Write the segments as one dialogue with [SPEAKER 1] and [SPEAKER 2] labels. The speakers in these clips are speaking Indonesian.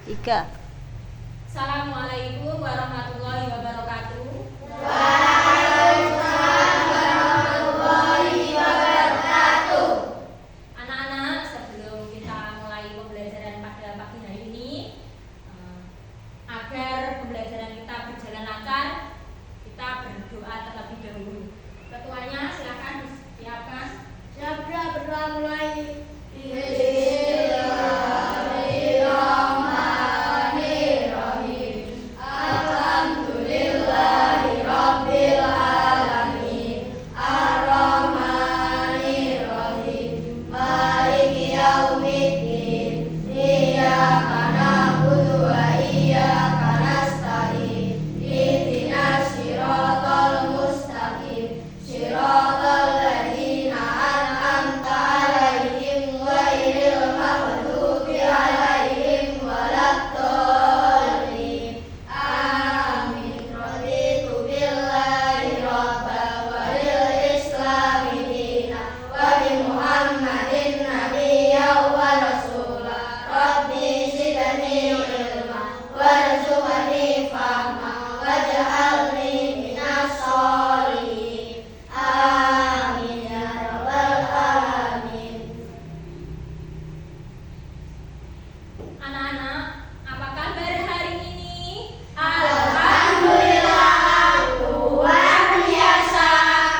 [SPEAKER 1] 3.
[SPEAKER 2] Assalamualaikum warahmatullahi wabarakatuh.
[SPEAKER 3] Waalaikumsalam warahmatullahi wabarakatuh.
[SPEAKER 2] Anak-anak, sebelum kita mulai pembelajaran pada pagi hari ini, agar pembelajaran kita berjalan lancar, kita berdoa terlebih dahulu. Ketuanya silakan disiapkan.
[SPEAKER 3] Sabda berdoa mulai.
[SPEAKER 2] Anak-anak, apa kabar hari ini?
[SPEAKER 3] Alhamdulillah, luar biasa,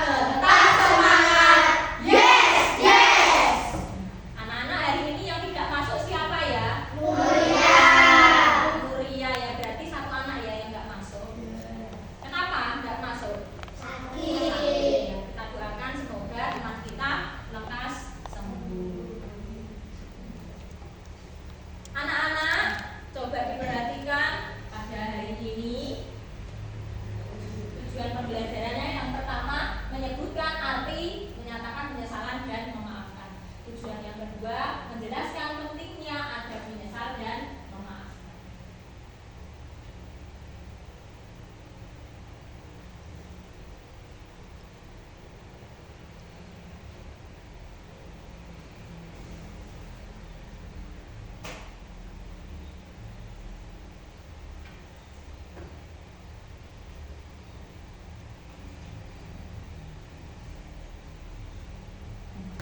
[SPEAKER 3] tetap semangat. Yes, yes.
[SPEAKER 2] Anak-anak, hari ini yang tidak masuk siapa ya?
[SPEAKER 3] Mulia.
[SPEAKER 2] Nuria ya, berarti satu anak ya yang nggak masuk. Kenapa nggak masuk?
[SPEAKER 3] Sakit.
[SPEAKER 2] Ya, kita doakan semoga teman kita lekas sembuh. Anak-anak, coba diperhatikan pada hari ini. Tujuan pembelajarannya yang pertama menyebutkan arti, menyatakan penyesalan dan memaafkan. Tujuan yang kedua menjelaskan pentingnya adab menyesal dan memaafkan.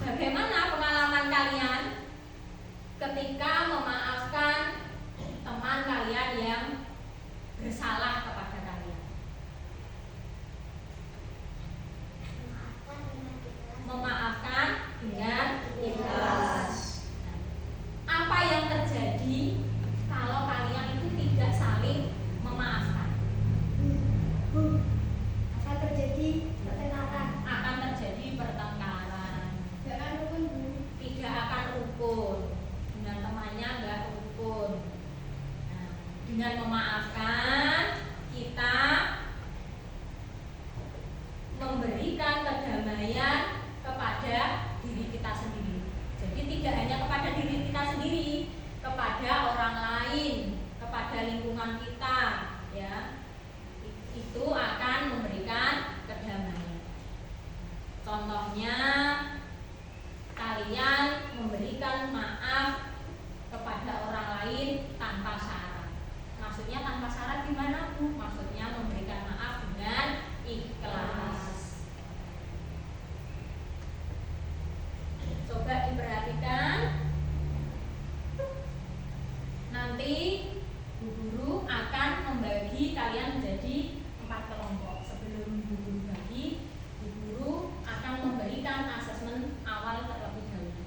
[SPEAKER 2] Bagaimana pengalaman kalian ketika memaafkan teman kalian yang bersalah kepada kalian? Memaafkan dengan ikhlas. Apa yang terjadi kalau kalian itu tidak saling memaafkan?
[SPEAKER 3] Akan terjadi pertengkaran.
[SPEAKER 2] Akan terjadi pertengkaran.
[SPEAKER 3] Jangan rukun dulu.
[SPEAKER 2] Tidak akan rukun, dengan temannya nggak rukun. Nah, dengan memaafkan kita memberikan kedamaian kepada diri kita sendiri. Jadi tidak hanya kepada diri kita sendiri, kepada orang lain, kepada lingkungan kita, ya. Itu akan memberikan kedamaian. Contohnya, kalian memberikan maaf kepada orang lain tanpa syarat. Maksudnya tanpa syarat gimana, Bu? Maksudnya memberikan maaf dengan ikhlas. Coba diperhatikan. Nanti Bu Guru akan membagi kalian menjadi 4 kelompok. Sebelum Bu Guru bagi, Bu Guru akan memberikan asesmen awal terlebih dahulu.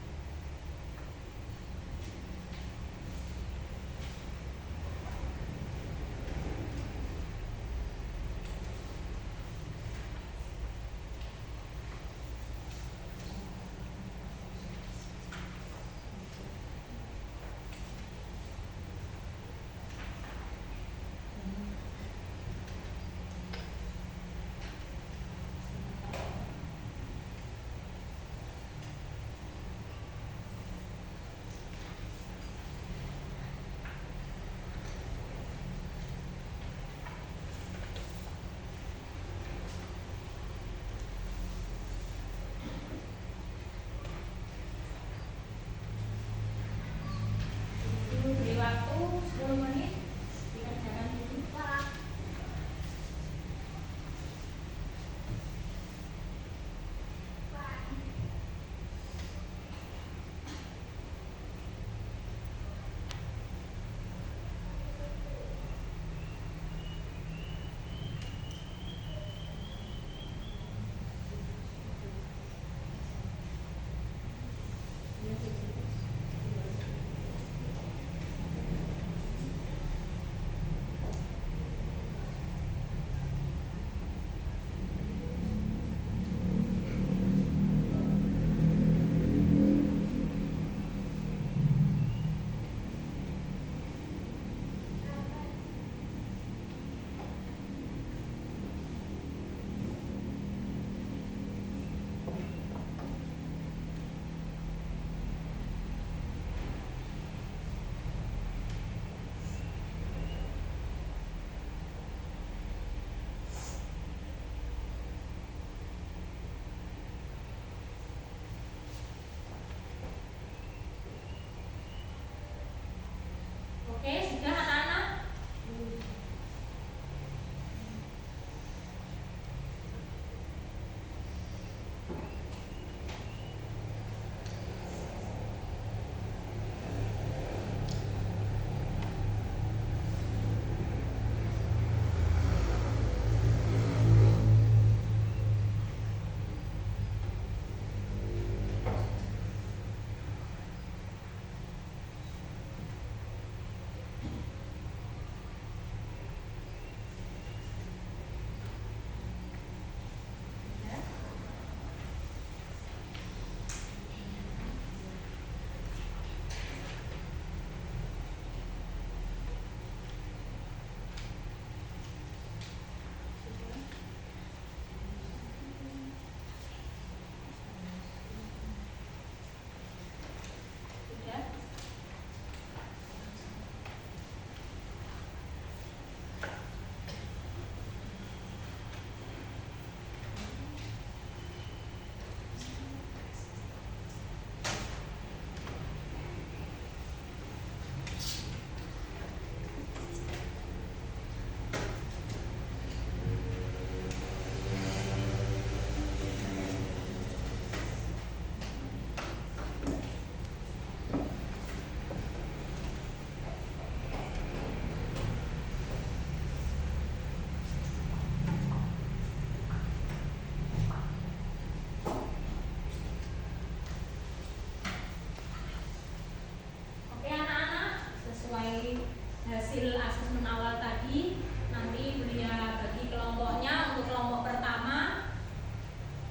[SPEAKER 2] hasil asesmen awal tadi nanti Bulia bagi kelompoknya. Untuk kelompok pertama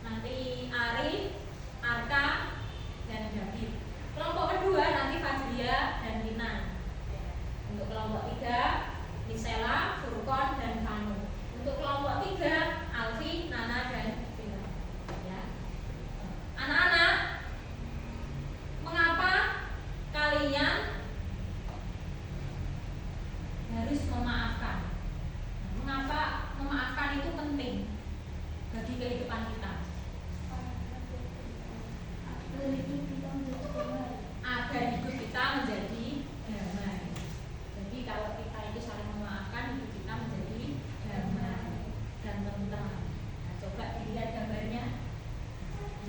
[SPEAKER 2] nanti Arif, Arka, dan David. Kelompok kedua nanti Fajria dan Kinan. Untuk kelompok 3 Nisela, Furkon, dan Vanu. Untuk kelompok 3 Alfi, Nana, dan Vina. Ya. Anak-anak, mengapa kalian harus memaafkan? Mengapa memaafkan itu penting bagi kehidupan kita? Agar hidup kita menjadi damai. Jadi kalau kita itu saling memaafkan, hidup kita menjadi damai dan tentram. Nah, coba dilihat gambarnya.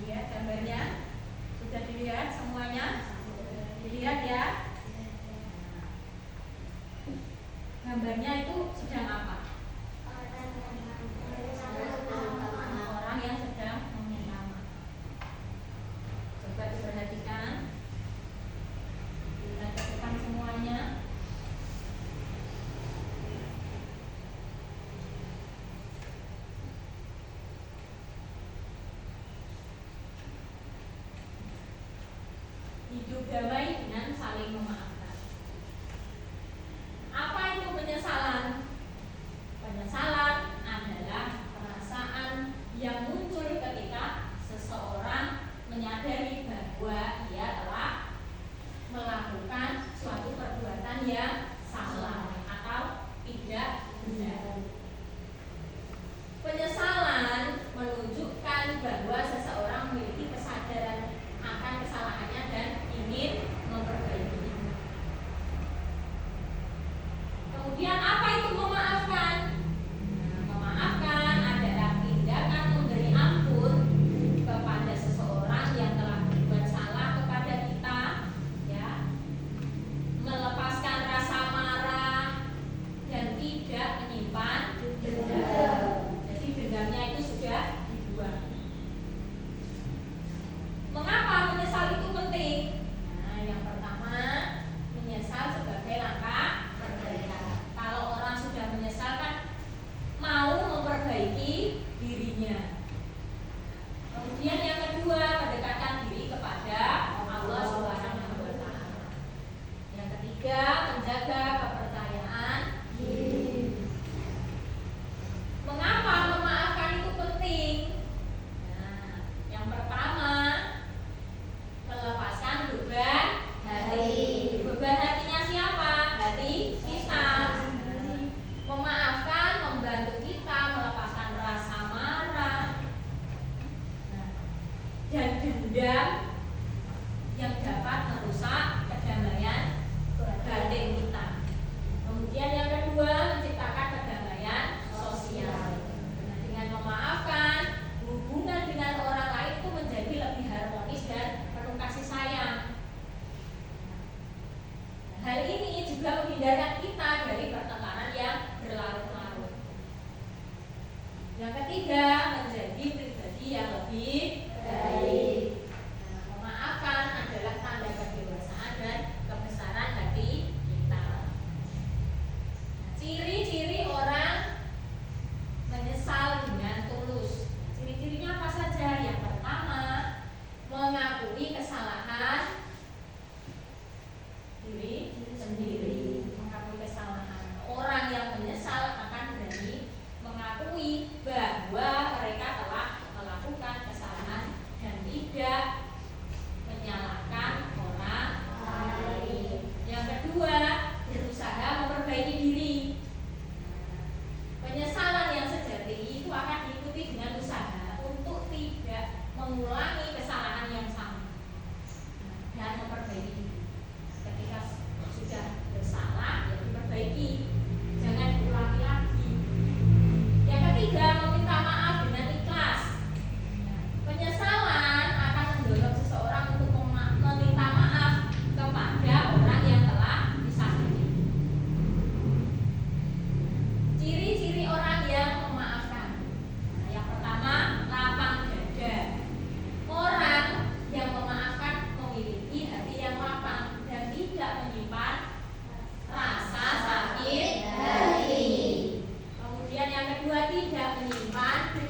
[SPEAKER 2] Lihat gambarnya. Sudah dilihat semuanya? Dilihat ya. Gambarnya itu sedang apa? Orang yang sedang meminta maaf. Coba diperhatikan. Lihat ke depan semuanya. Hidup damai dengan saling memaafkan. Apa itu penyesalan? Penyesalan adalah perasaan yang muncul ketika seseorang menyadari bahwa ia telah melakukan suatu perbuatan yang salah atau tidak benar. Penyesalan menunjukkan bahwa seseorang memiliki kesadaran akan kesalahannya dan ingin memperbaiki. Kemudian apa itu memaafkan? Memaafkan adalah tindakan memberi ampun kepada seseorang yang telah berbuat salah kepada kita, ya, melepaskan rasa marah dan tidak menyimpan dendam. Jadi dendamnya itu sudah dibuang. Mengapa menyesal itu penting? Nah, yang pertama, menyesal sebagai langkah perbaikan. Kalau orang sudah menyesal kan mau memperbaiki dirinya. Kemudian yang kedua, mendekatkan diri kepada Allah Subhanahu wa taala. Yang ketiga, menjaga kepercayaan diri. Mengapa memaafkan itu penting? Nah, yang pertama, melepaskan beban hati. Beban hatinya siapa? Hati kita. Memaafkan membantu kita melepaskan rasa marah, nah, dan dendam yang dapat merusak kedamaian batin kita. Kemudian yang kedua, menciptakan kedamaian sosial. Nah, dengan memaafkan, hubungan dengan orang lain itu menjadi lebih harmonis dan penuh kasih sayang. Hal ini juga menghindarkan kita dari pertengkaran yang berlarut-larut. Yang ketiga, menjadi pribadi yang lebih baik. Nah, memaafkan adalah tanda kedewasaan dan kebesaran hati kita. Ciri-ciri orang menyesal dengan tulus. Ciri-cirinya apa saja? Yang pertama, mengakui kesalahan diri sendiri. Mengakui kesalahan. Orang yang menyesal akan berani mengakui bahwa mereka telah melakukan kesalahan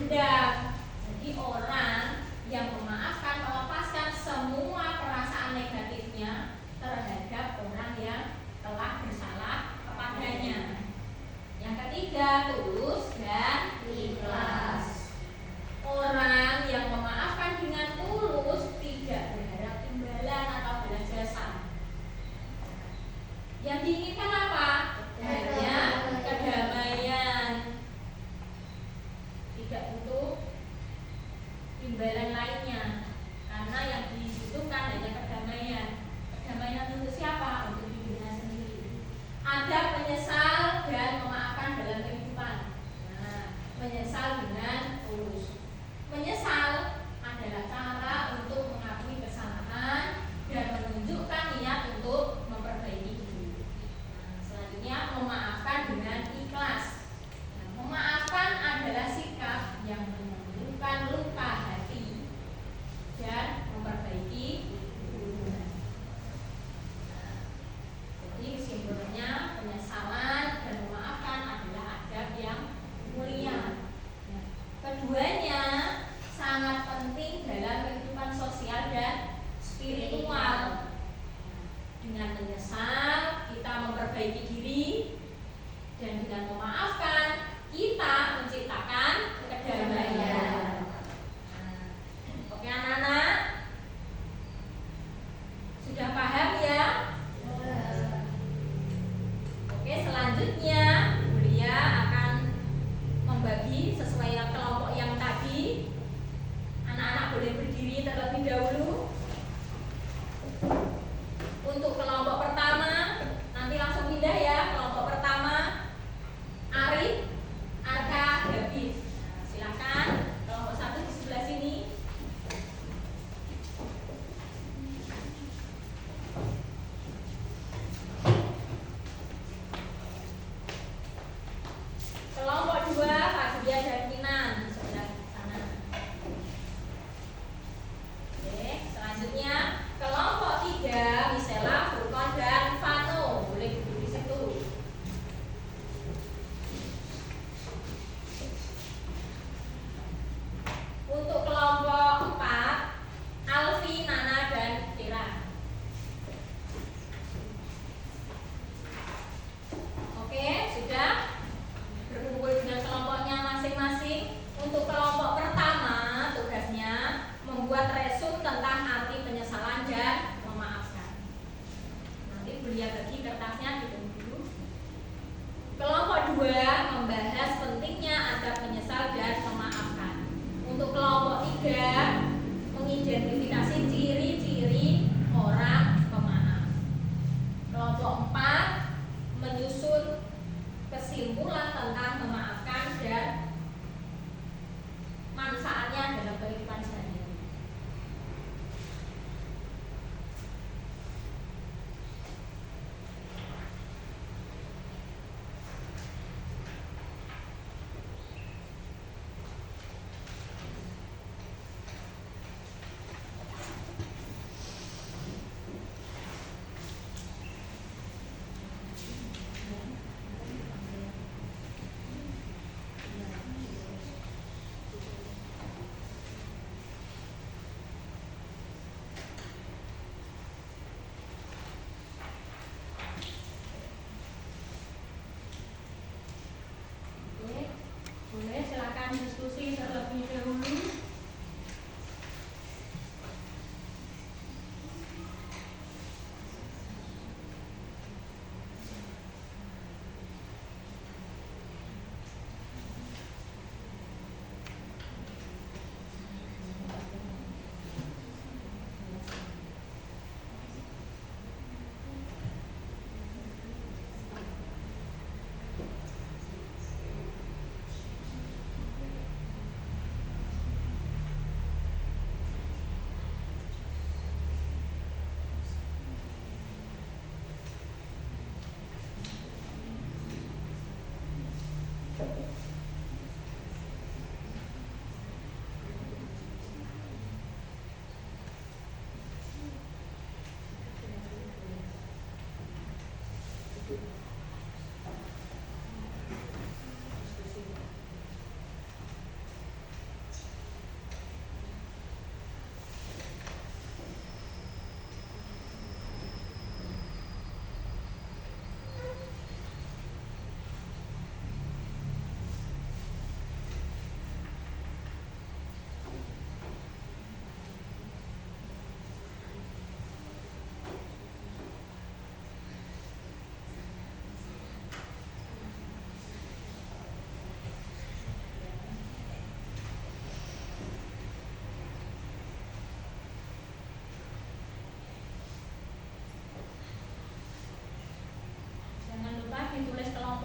[SPEAKER 2] dendam. Jadi orang yang memaafkan melepaskan semua perasaan negatifnya terhadap orang yang telah bersalah kepadanya. Yang ketiga, tulus dan ikhlas. Orang yang memaafkan dengan tulus tidak berharap imbalan atau balas jasa. Yang diinginkan apa? Hanya kedamaian. Tidak butuh imbalan lainnya, karena yang dibutuhkan hanya kedamaian. Kedamaian untuk siapa? Untuk dirinya sendiri. Ada menyesal dan memaafkan dalam kehidupan. Nah, menyesal dengan tulus. Menyesal adalah cara untuk mengakui kesalahan dan menunjukkan niat untuk memperbaiki diri. Nah, selanjutnya memaafkan dengan ikhlas. Nah, memaafkan adalah sikap yang menyembuhkan luka hati dan memperbaiki hubungan. Nah, jadi kesimpulannya penyesalan dan memaafkan adalah adab yang mulia. Nah, keduanya sangat penting dalam kehidupan sosial dan spiritual. Dengan menyesal kita memperbaiki diri, dan dengan memaafkan kita menciptakan kedamaian. Oke anak-anak, sudah paham ya? Oke, selanjutnya Bulia akan membagi sesuai kelompok yang tadi. Anak-anak boleh berdiri terlebih dahulu. Untuk kelompok pertama, nanti langsung pindah ya. Kelompok pertama, Arif, Arka, David. Nah, silakan. Kelompok satu di sebelah sini. Kelompok dua, Fadia dan Kinan di sebelah sana. Oke, selanjutnya kelompok tiga, Misela, Furkon, dan Vano. Boleh duduk di situ. Untuk kelompok 4, Alfi, Nana, dan Kira. Oke, sudah berkumpul dengan kelompoknya masing-masing. Untuk kelompok pertama, tugasnya membuat resum tentang arti penyesalan dan memaafkan. Nanti Bulia bagi kertasnya, ditunggu dulu. Kelompok 2 membahas pentingnya adab menyesal dan memaafkan. Untuk kelompok 3 mengidentifikasi ciri-ciri orang pemaaf. Kelompok 4 menyusun kesimpulan tentang memaafkan dan manfaatnya dalam kehidupan sehari-hari. Oke, boleh silakan diskusi terlebih dahulu.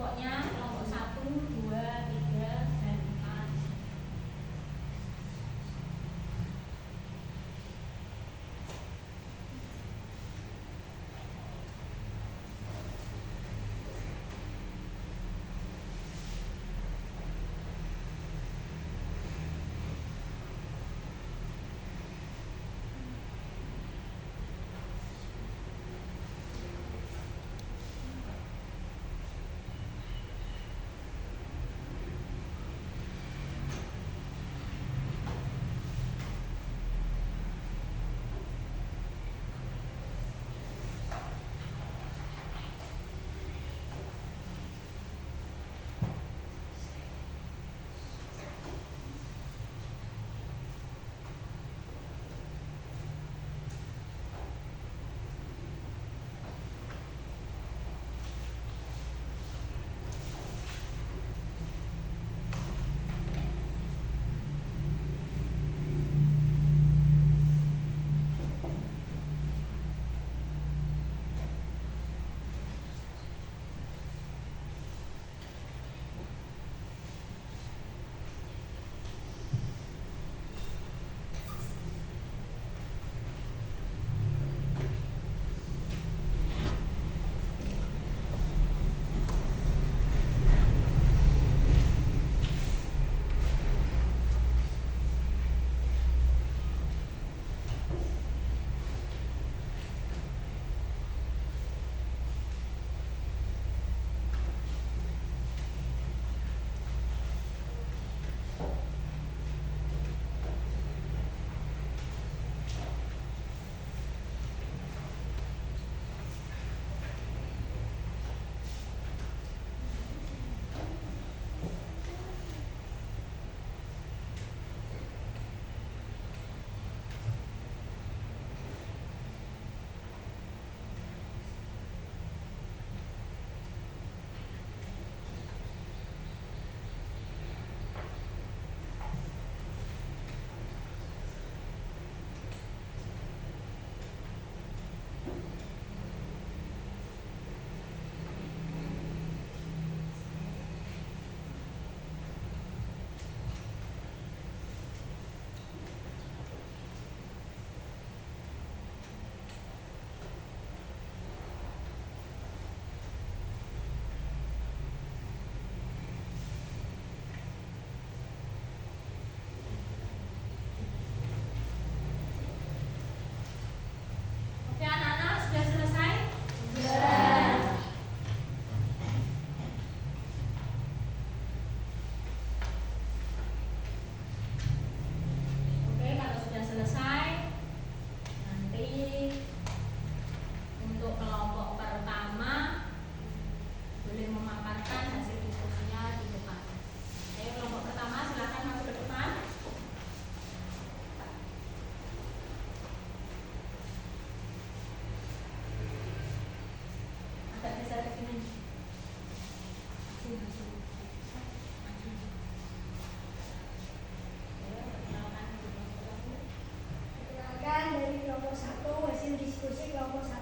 [SPEAKER 2] kelompoknya, kelompok 1, 2, 3, dan 4. Oke, anak-anak sudah selesai? Oke, kalau sudah selesai, nanti untuk kelompok pertama boleh memaparkan hasil diskusinya di depan. Ayo, kelompok pertama silakan masuk ke depan. Agak geser ke sini. Maju. Ayo, perkenalkan di kelompok satu.
[SPEAKER 3] Perkenalkan dari kelompok 1, hasil diskusi kelompok 1.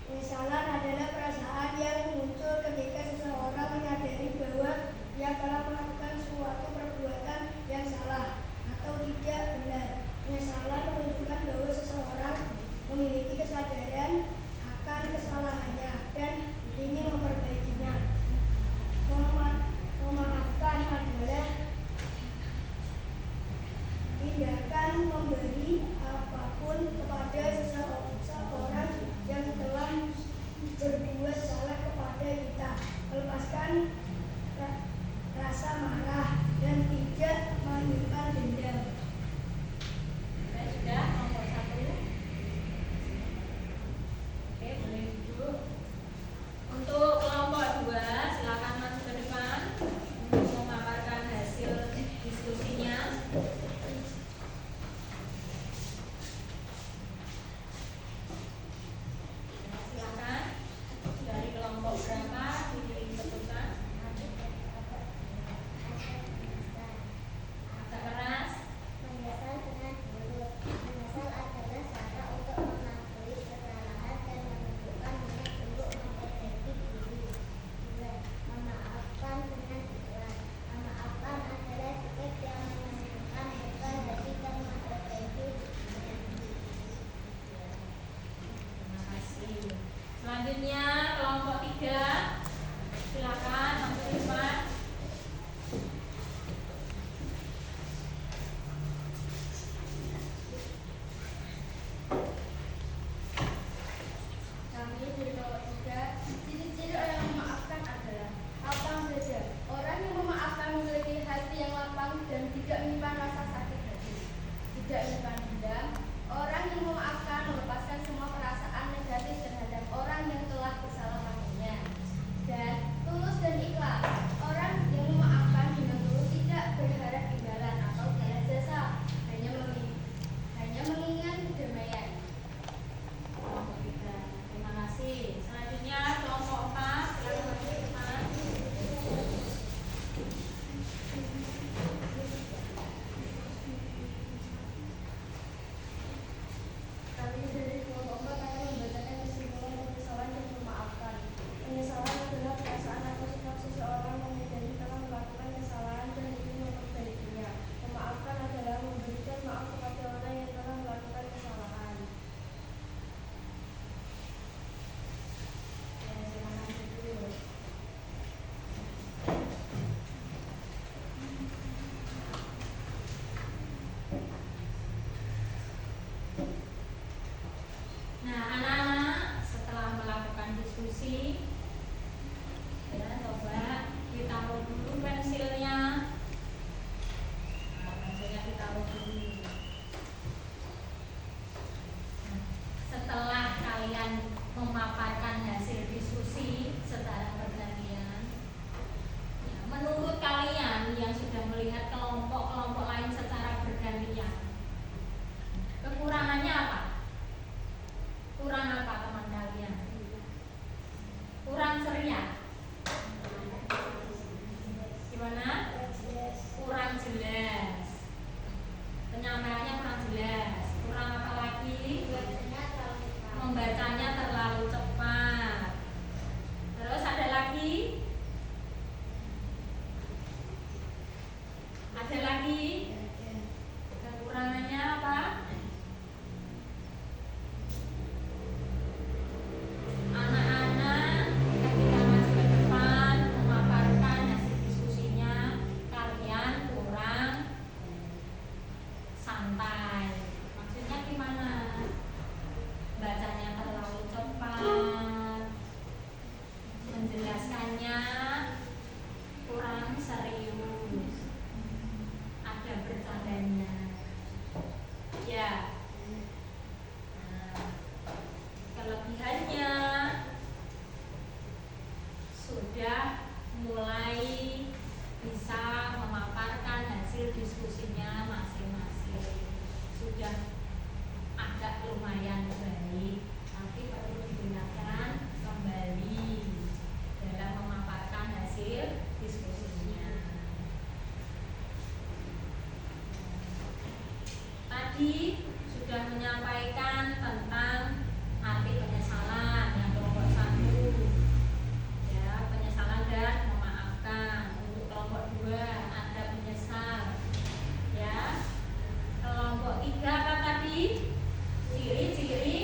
[SPEAKER 3] Penyesalan adalah perasaan yang muncul ketika seseorang menyadari bahwa ia telah melakukan suatu perbuatan yang salah atau tidak benar. Penyesalan menunjukkan bahwa seseorang memiliki kesadaran akan kesalahannya dan ingin memperbaikinya. Memaafkan adalah tindakan memberi apapun kepada seseorang yang telah berbuat salah kepada kita, melepaskan rasa marah dan tidak menyimpan dendam.
[SPEAKER 2] Saya sudah kelompok 1. Oke, boleh duduk. Untuk kelompok 2, silakan masuk ke depan untuk memaparkan hasil diskusinya. Silakan. Dari kelompok berapa ditentukan? Agak keras. Selanjutnya kelompok 3, silakan masuk ke depan.
[SPEAKER 1] Kami dari kelompok 3, ciri-ciri orang yang memaafkan adalah lapang dada. Orang yang memaafkan memiliki hati yang lapang dan tidak menyimpan rasa sakit hati, tidak menyimpan dendam. Orang yang memaafkan melepaskan semua perasaan negatif terhadap orang yang telah bersalah padanya, dan tulus dan ikhlas. Orang yang memaafkan dengan tulus tidak berharap imbalan atau balas jasa, hanya mengingat kedamaian.
[SPEAKER 2] Kelompok 3. Terima kasih. Selanjutnya kelompok 4, silakan masuk ke depan.
[SPEAKER 1] Kami dari kelompok 4 akan membacakan kesimpulan penyesalan dan memaafkan. Penyesalan adalah perasaan atau sikap seseorang yang menyadari telah melakukan kesalahan dan ingin memperbaikinya. Memaafkan adalah memberikan maaf kepada orang yang telah melakukan kesalahan.
[SPEAKER 2] Silakan duduk. Nah, anak-anak setelah melakukan diskusi, ya, coba ditaruh dulu pensilnya. Nah, pensilnya ditaruh dulu. Nah, setelah kalian memaparkan hasil diskusi secara bergantian, ya, menurut kalian yang sudah melihat kelompok-kelompok lain secara bergantian, kekurangannya apa? Kurang apa teman kalian? Kurang ceria? Gimana? Kurang jelas. Penyampaiannya kurang jelas. Kurang apa lagi? Membacanya terlalu cepat. Terus ada lagi? Ada lagi? Kekurangannya apa? Anak-anak ketika maju ke depan memaparkan hasil diskusinya, kalian kurang santai. Maksudnya gimana? Bacanya terlalu cepat, menjelaskannya kurang serius, ada bercandanya. Ya. Nah, kelebihannya sudah mulai bisa memaparkan hasil diskusinya masing-masing, sudah agak lumayan baik, tapi perlu digunakan kembali dalam memaparkan hasil diskusinya. Tadi sudah menyampaikan tentang arti penyesalan yang kelompok 1, ya, penyesalan dan memaafkan. Untuk kelompok 2 ada menyesal, ya. Kelompok 3 apa tadi? Ciri-ciri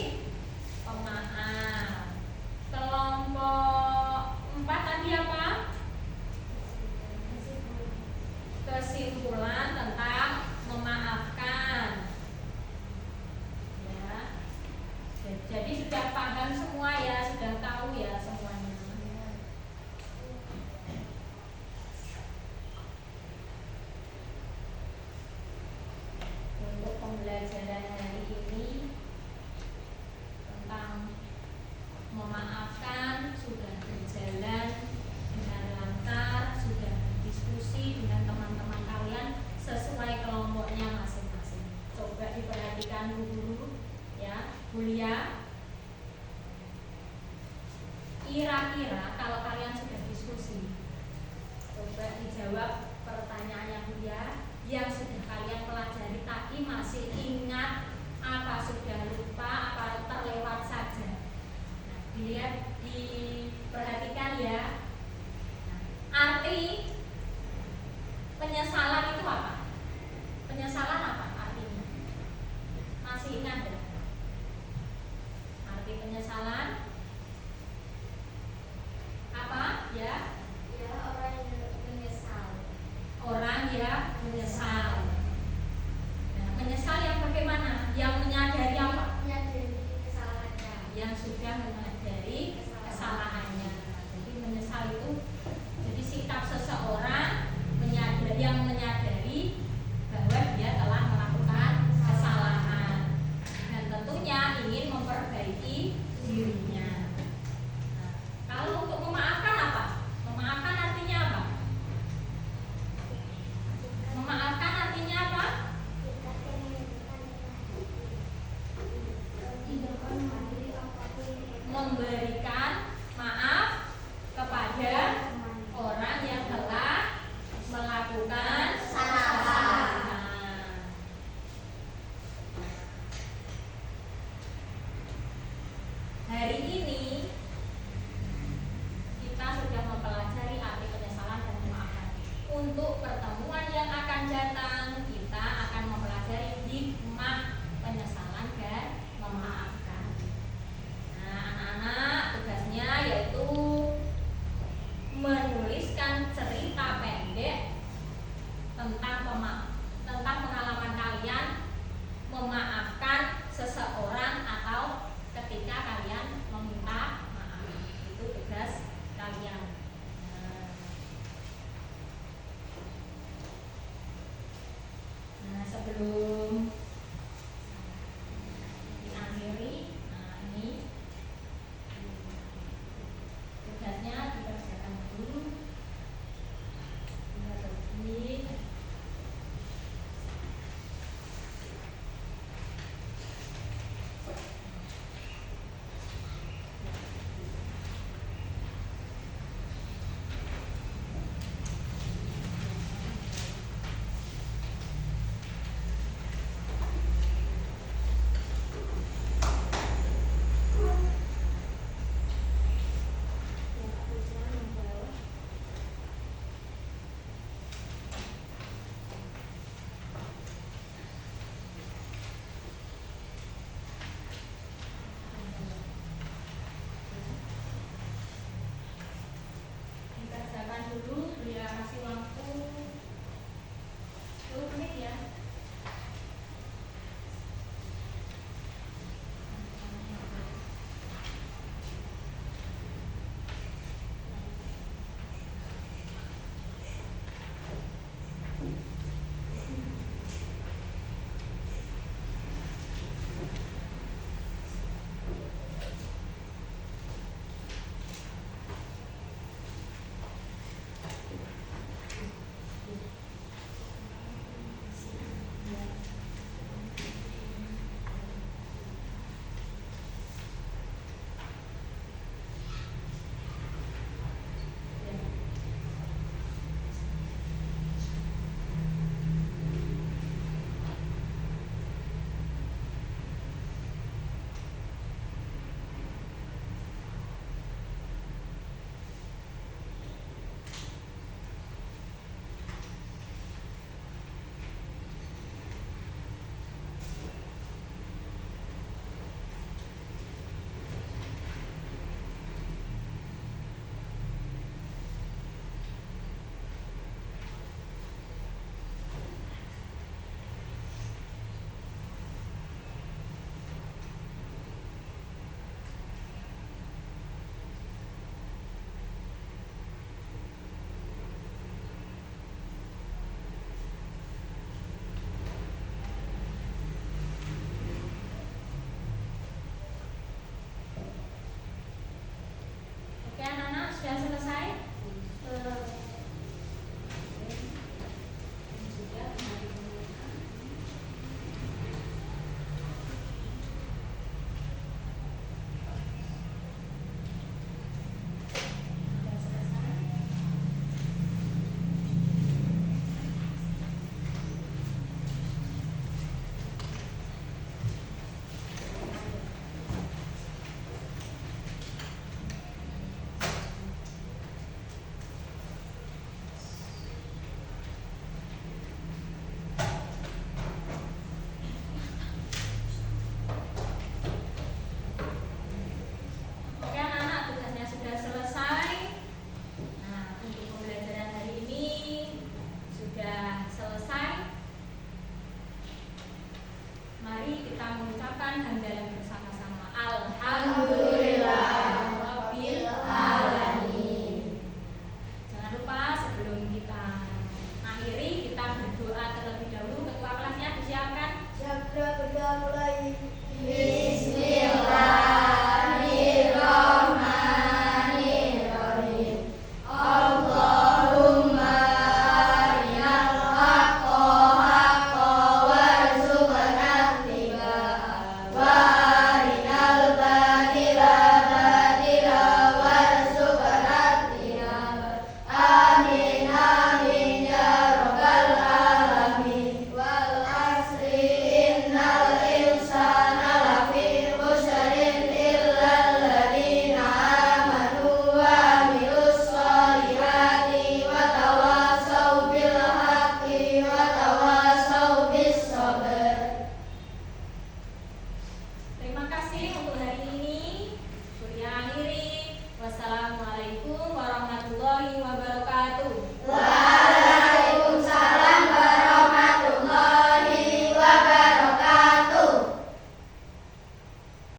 [SPEAKER 2] sudah selesai?